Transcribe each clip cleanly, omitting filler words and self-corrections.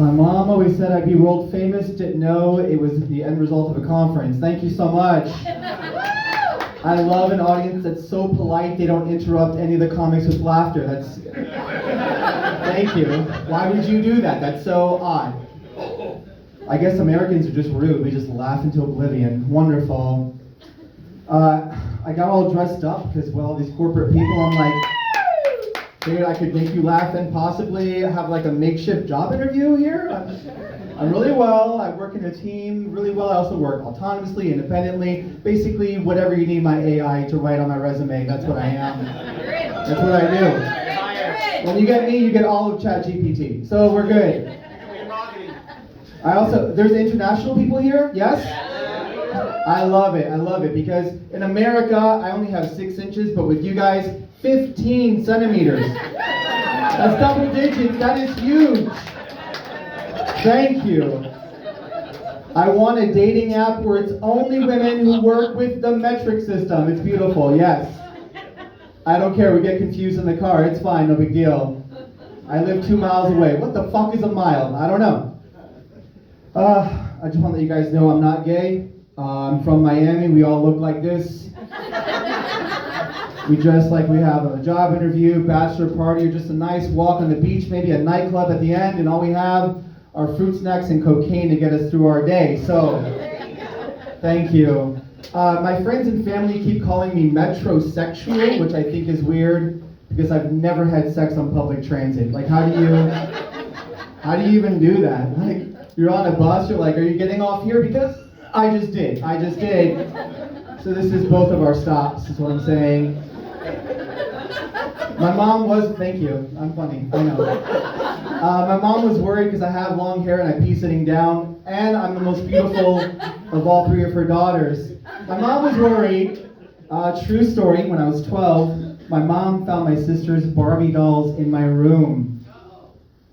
My mom always said I'd be world famous. Didn't know it was the end result of a conference. Thank you so much. I love an audience that's so polite they don't interrupt any of the comics with laughter. That's... Thank you. Why would you do that? That's so odd. I guess Americans are just rude. We just laugh into oblivion. Wonderful. I got all dressed up because, well, these corporate people, I'm like, figured I could make you laugh and possibly have like a makeshift job interview here. I'm really well. I work in a team really well. I also work autonomously, independently. Basically, whatever you need my AI to write on my resume, that's what I am. That's what I do. When you get me, you get all of ChatGPT. So we're good. There's international people here, yes? I love it, because in America, I only have 6 inches, but with you guys, 15 centimeters. That's double digits, that is huge. Thank you. I want a dating app where it's only women who work with the metric system. It's beautiful, yes. I don't care, we get confused in the car, it's fine, no big deal. I live 2 miles away. What the fuck is a mile? I don't know. I just want to let you guys know I'm not gay. I'm from Miami, we all look like this. We dress like we have a job interview, bachelor party, or just a nice walk on the beach, maybe a nightclub at the end, and all we have are fruit snacks and cocaine to get us through our day. So, thank you. My friends and family keep calling me metrosexual, which I think is weird, because I've never had sex on public transit. Like, how do you even do that? Like, you're on a bus, you're like, are you getting off here? Because I just did. So this is both of our stops, is what I'm saying. My mom was, thank you, I'm funny, I know. My mom was worried because I have long hair and I pee sitting down, and I'm the most beautiful of all 3 of her daughters. My mom was worried. True story, when I was 12, my mom found my sister's Barbie dolls in my room.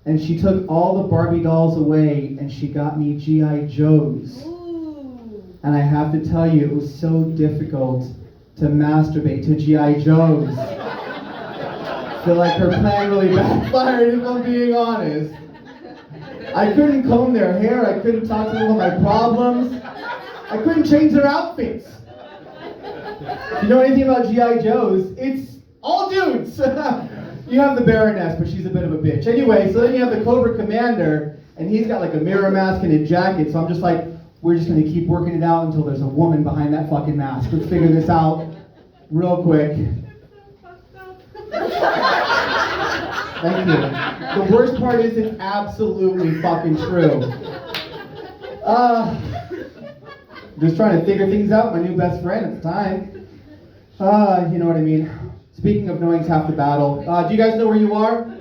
And she took all the Barbie dolls away and she got me G.I. Joes. And I have to tell you, it was so difficult to masturbate to G.I. Joes. I feel like her plan really backfired, if I'm being honest. I couldn't comb their hair, I couldn't talk to them about my problems. I couldn't change their outfits. If you know anything about G.I. Joes, it's all dudes. You have the Baroness, but she's a bit of a bitch. Anyway, so then you have the Cobra Commander, and he's got like a mirror mask and a jacket, so I'm just like, we're just going to keep working it out until there's a woman behind that fucking mask. Let's figure this out real quick. Thank you. The worst part is it's absolutely fucking true. Just trying to figure things out, my new best friend at the time. You know what I mean. Speaking of knowing's half the battle. Do you guys know where you are?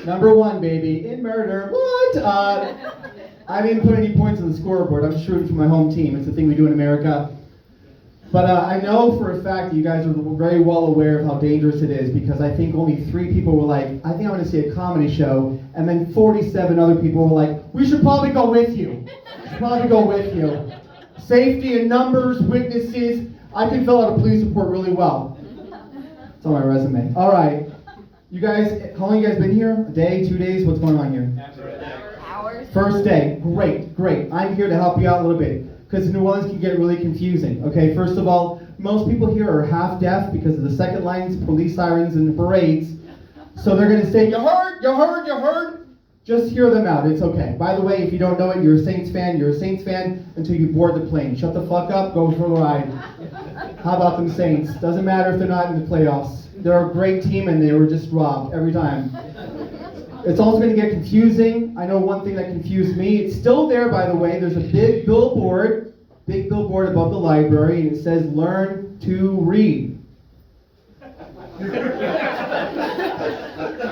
Number 1, baby, in murder. What? I didn't put any points on the scoreboard. I'm just rooting for my home team. It's the thing we do in America. But I know for a fact that you guys are very well aware of how dangerous it is, because I think only 3 people were like, I think I'm going to see a comedy show, and then 47 other people were like, we should probably go with you. Safety in numbers, witnesses. I can fill out a police report really well. It's on my resume. All right. You guys, how long you guys been here? A day, 2 days? What's going on here? Hours. First day. Great. I'm here to help you out a little bit, because New Orleans can get really confusing. Okay, first of all, most people here are half deaf because of the second lines, police sirens, and parades. So they're going to say, you heard? Just hear them out. It's okay. By the way, if you don't know it, you're a Saints fan until you board the plane. Shut the fuck up, go for the ride. How about them Saints? Doesn't matter if they're not in the playoffs. They're a great team and they were just robbed every time. It's also going to get confusing. I know one thing that confused me. It's still there, by the way. There's a big billboard above the library, and it says, learn to read.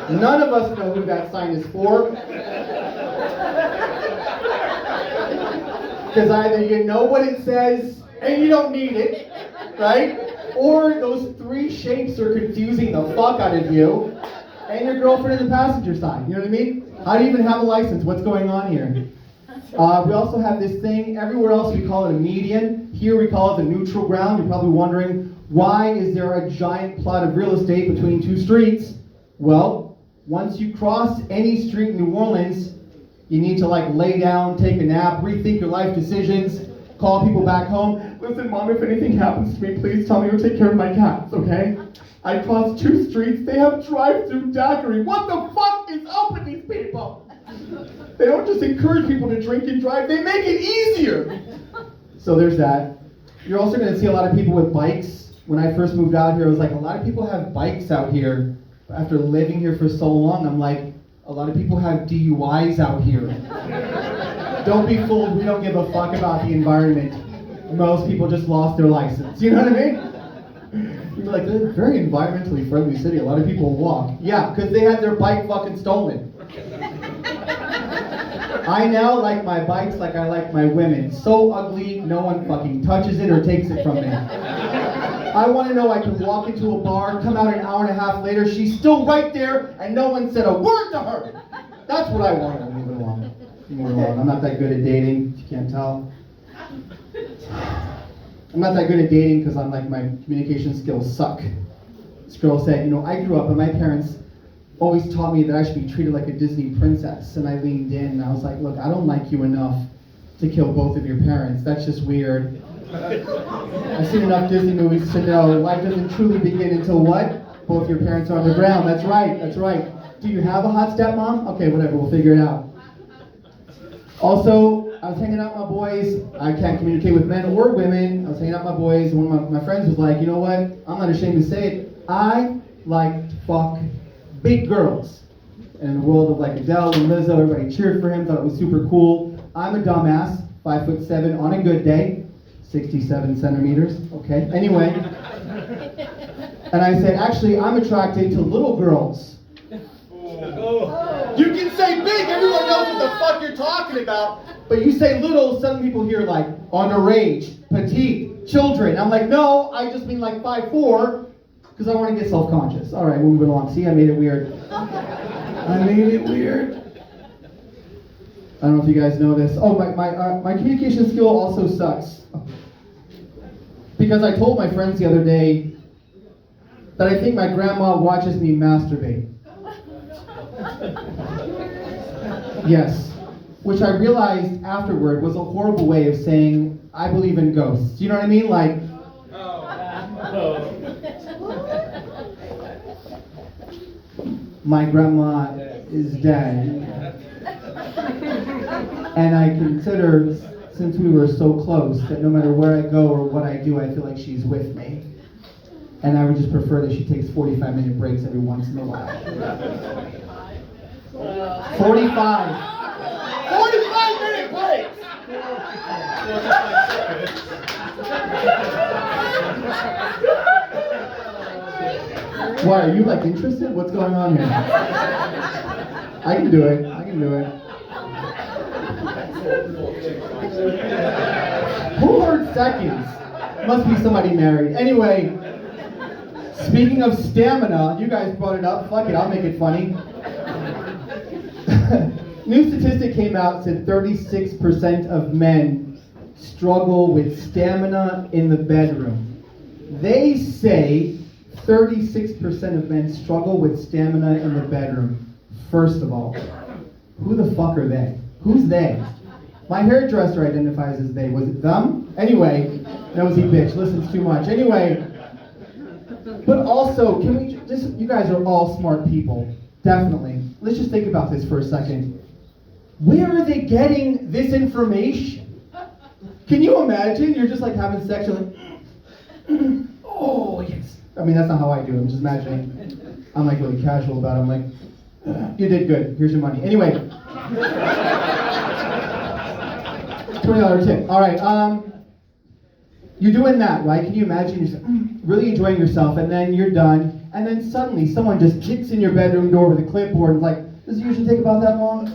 None of us know who that sign is for. Because either you know what it says and you don't need it, right? Or those 3 shapes are confusing the fuck out of you and your girlfriend in the passenger side. You know what I mean? How do you even have a license? What's going on here? We also have this thing. Everywhere else we call it a median. Here we call it the neutral ground. You're probably wondering, why is there a giant plot of real estate between 2 streets? Well, once you cross any street in New Orleans, You need to like lay down, take a nap, rethink your life decisions, call people back home. Listen, Mom, if anything happens to me, please tell me you'll take care of my cats, okay? I crossed 2 streets, they have drive-through daiquiri. What the fuck is up with these people? They don't just encourage people to drink and drive, they make it easier. So there's that. You're also gonna see a lot of people with bikes. When I first moved out here, I was like, a lot of people have bikes out here. After living here for so long, I'm like, a lot of people have DUIs out here. Don't be fooled, we don't give a fuck about the environment. Most people just lost their license, you know what I mean? You're like, they're a very environmentally friendly city, a lot of people walk. Yeah, because they had their bike fucking stolen. I now like my bikes like I like my women. So ugly, no one fucking touches it or takes it from me. I want to know I can walk into a bar, come out an hour and a half later, she's still right there, and no one said a word to her. That's what I want. I'm moving along. I'm not that good at dating, if you can't tell. I'm not that good at dating because I'm like, my communication skills suck. This girl said, I grew up and my parents always taught me that I should be treated like a Disney princess. And I leaned in and I was like, look, I don't like you enough to kill both of your parents. That's just weird. I've seen enough Disney movies to know life doesn't truly begin until what? Both your parents are on the ground. That's right, that's right. Do you have a hot stepmom? Okay, whatever, we'll figure it out. Also, I was hanging out with my boys. I can't communicate with men or women. I was hanging out with my boys, and one of my friends was like, you know what? I'm not ashamed to say it. I like to fuck big girls. And in the world of like Adele and Lizzo, everybody cheered for him, thought it was super cool. I'm a dumbass, 5'7" on a good day, 67 centimeters, okay? Anyway. And I said, actually, I'm attracted to little girls. You can say big, everyone knows what the fuck you're talking about. But you say little, some people hear like underage, petite, children. I'm like, no, I just mean like 5'4", because I want to get self-conscious. All right, moving along. See, I made it weird. I made it weird. I don't know if you guys know this. Oh, my communication skill also sucks. Because I told my friends the other day that I think my grandma watches me masturbate. Yes. Which I realized afterward was a horrible way of saying, I believe in ghosts. You know what I mean? Like, my grandma is dead. And I consider, since we were so close, that no matter where I go or what I do, I feel like she's with me. And I would just prefer that she takes 45-minute breaks every once in a while. 45! 45-minute breaks! Why, are you like interested? What's going on here? I can do it. I can do it. Who heard seconds? Must be somebody married. Anyway, speaking of stamina, you guys brought it up. Fuck it, I'll make it funny. New statistic came out, said 36% of men struggle with stamina in the bedroom. They say 36% of men struggle with stamina in the bedroom. First of all, who the fuck are they? Who's they? My hairdresser identifies as they. Was it them? Anyway, nosy bitch, listens too much. Anyway, but also, can we just, you guys are all smart people. Definitely. Let's just think about this for a second. Where are they getting this information? Can you imagine? You're just like having sex, you're like, oh, yes. I mean, that's not how I do it. I'm just imagining. I'm like really casual about it. I'm like, you did good. Here's your money. Anyway. $20 tip. All right. You're doing that, right? Can you imagine you're just, really enjoying yourself, and then you're done, and then suddenly someone just kicks in your bedroom door with a clipboard and like, does it usually take about that long?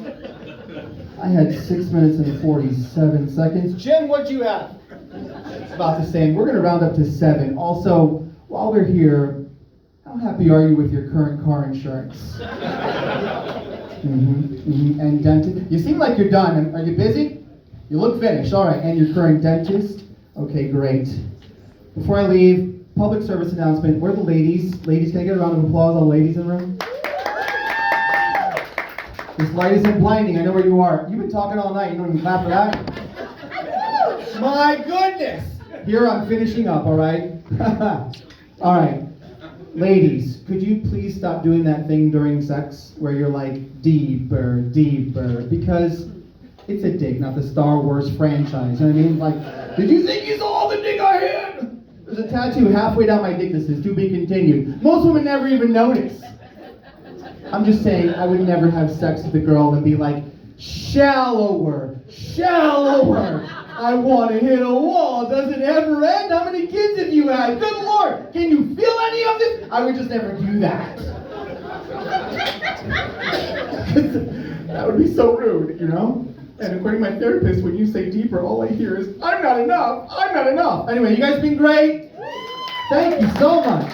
I had 6 minutes and 47 seconds. Jim, what'd you have? It's about the same. We're going to round up to 7. Also, while we're here, how happy are you with your current car insurance? And dentist? You seem like you're done. Are you busy? You look finished. All right. And your current dentist? Okay, great. Before I leave, public service announcement. Where are the ladies? Ladies, can I get a round of applause? All ladies in the room? This light isn't blinding. I know where you are. You've been talking all night. You don't even clap for that? My goodness! Here, I'm finishing up, all right? All right. Ladies, could you please stop doing that thing during sex where you're like, deeper, deeper? Because it's a dick, not the Star Wars franchise. You know what I mean? Like, did you think you saw all the dick I had? There's a tattoo halfway down my dick that says, to be continued. Most women never even notice. I'm just saying, I would never have sex with a girl and be like, shallower, shallower. I want to hit a wall. Does it ever end? How many kids have you had? Good Lord, can you feel any of this? I would just never do that. That would be so rude, you know? And according to my therapist, when you say deeper, all I hear is, I'm not enough, I'm not enough. Anyway, you guys have been great. Thank you so much.